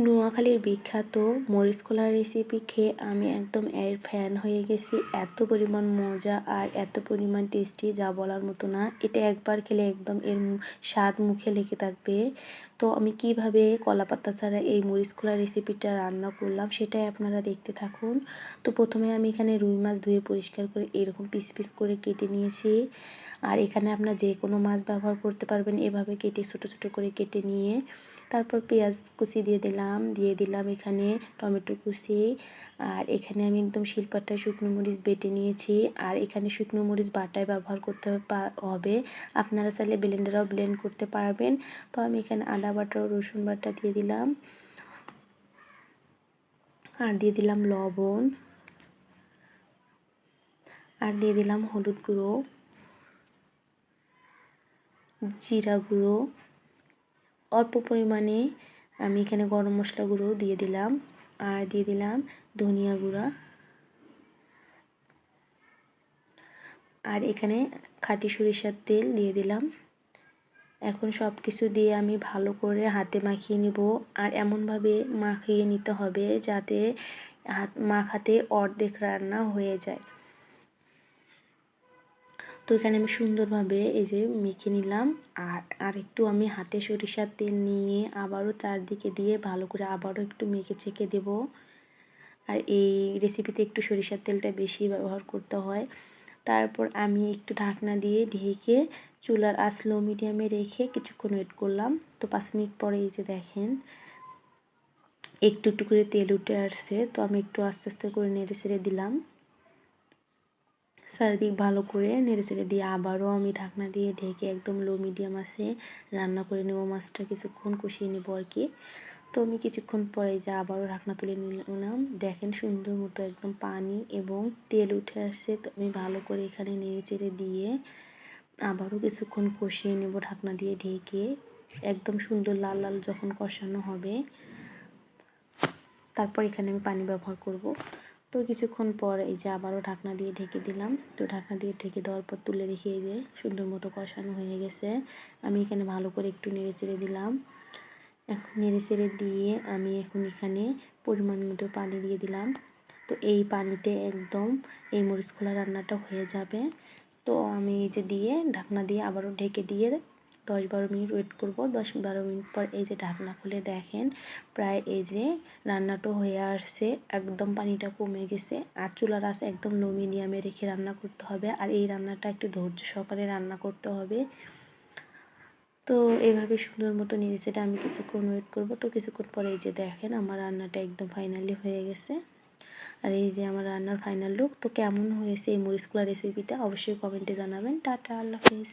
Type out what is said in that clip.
নোয়াখালীর বিখ্যাত মরিচ কলার রেসিপি খেয়ে আমি একদম এর ফ্যান হয়ে গেছি। এত পরিমাণ মজা আর এত পরিমাণ টেস্টি যা বলার মতো না। এটা একবার খেলে একদম এর স্বাদ মুখে লেগে থাকবে। তো আমি কিভাবে কলাপাতা ছাড়া এই মরিচ কলার রেসিপিটা রান্না করলাম সেটাই আপনারা দেখতে থাকুন। তো প্রথমে আমি এখানে রুই মাছ ধুয়ে পরিষ্কার করে এরকম পিস পিস করে কেটে নিয়েছি। আর এখানে আপনারা যে কোনো মাছ ব্যবহার করতে পারবেন, এভাবে কেটে ছোটো ছোটো করে কেটে নিয়ে তারপর পেঁয়াজ কুচি দিয়ে দিলাম এখানে টমেটো কুচি। আর এখানে আমি একদম শিলপাটায় শুকনো মরিচ বেটে নিয়েছি। আর এখানে শুকনো মরিচ বাটায় ব্যবহার করতে হবে, আপনারা চাইলে ব্লেন্ডারেও ব্লেন্ড করতে পারবেন। তো আমি এখানে আদা বাটা ও রসুন বাটা দিয়ে দিলাম, আর দিয়ে দিলাম লবণ, আর দিয়ে দিলাম হলুদ গুঁড়ো, জিরা গুঁড়ো, অল্প পরিমাণে আমি এখানে গরম মশলা গুঁড়ো দিয়ে দিলাম, আর দিয়ে দিলাম ধনিয়া গুঁড়া, আর এখানে খাঁটি সরিষার তেল দিয়ে দিলাম। এখন সব কিছু দিয়ে আমি ভালো করে হাতে মাখিয়ে নিব। আর এমনভাবে মাখিয়ে নিতে হবে যাতে মাখাতে অর্ধেক রান্না হয়ে যায়। তো এখানে আমি সুন্দরভাবে এই যে মেখে নিলাম। আর একটু আমি হাতে সরিষার তেল নিয়ে আবারও চারদিকে দিয়ে ভালো করে আবারও একটু মেখে চেখে দেব। আর এই রেসিপিতে একটু সরিষার তেলটা বেশি ব্যবহার করতে হয়। তারপর আমি একটু ঢাকনা দিয়ে ঢেকে চুলার আঁচ লো মিডিয়ামে রেখে কিছুক্ষণ ওয়েট করলাম। তো 5 মিনিট পরে এই যে দেখেন একটু একটু করে তেল উঠে আসছে। তো আমি একটু আস্তে আস্তে করে নেড়ে ছেড়ে দিলাম, চারিদিক ভালো করে নেড়ে ছেড়ে দিয়ে আবারও আমি ঢাকনা দিয়ে ঢেকে একদম লো মিডিয়াম আছে রান্না করে নেব। মাছটা কিছুক্ষণ কষিয়ে নেব আর কি। তো আমি কিছুক্ষণ পরে যে আবারও ঢাকনা তুলে নিলাম, দেখেন সুন্দর মতো একদম পানি এবং তেল উঠে আসছে। তো আমি ভালো করে এখানে নেড়ে চেড়ে দিয়ে আবারও কিছুক্ষণ কষিয়ে নেব ঢাকনা দিয়ে ঢেকে, একদম সুন্দর লাল লাল যখন কষানো হবে তারপর এখানে আমি পানি ব্যবহার করব। তো কিছুক্ষণ পর এই যে আবারও ঢাকনা দিয়ে ঢেকে দিলাম। তো ঢাকনা দিয়ে ঢেকে দেওয়ার পর তুলে দেখি এই যে সুন্দর মতো কষানো হয়ে গেছে। আমি এখানে ভালো করে একটু নেড়ে চেড়ে দিলাম। এখন নেড়ে চেড়ে দিয়ে আমি এখন এখানে পরিমাণ মতো পানি দিয়ে দিলাম। তো এই পানিতে একদম এই মরিচ কলা রান্নাটা হয়ে যাবে। তো আমি এই যে দিয়ে ঢাকনা দিয়ে আবারও ঢেকে দিয়ে 10-12 মিনিট ওয়েট করব। 10-12 মিনিট পর এই যে ঢাকনা খুলে দেখেন প্রায় এই যে রান্নাটা হয়ে আসছে, একদম পানিটা কমে গেছে। আর চুলার আঁচ একদম লো মিডিয়ামে রেখে রান্না করতে হবে। আর এই রান্নাটা একটু ধৈর্য সহকারে রান্না করতে হবে। তো এভাবে সুন্দর মতো নেড়েচেড়ে আমি কিছুক্ষণ ওয়েট করব। তো কিছুক্ষণ পরে এই যে দেখেন আমার রান্নাটা একদম ফাইনালি হয়ে গেছে। আর এই যে আমার রান্নার ফাইনাল লুক। তো কেমন হয়েছে এই মরিচ কলা রেসিপিটা অবশ্যই কমেন্টে জানাবেন। টাটা, আল্লাহ হাফেজ।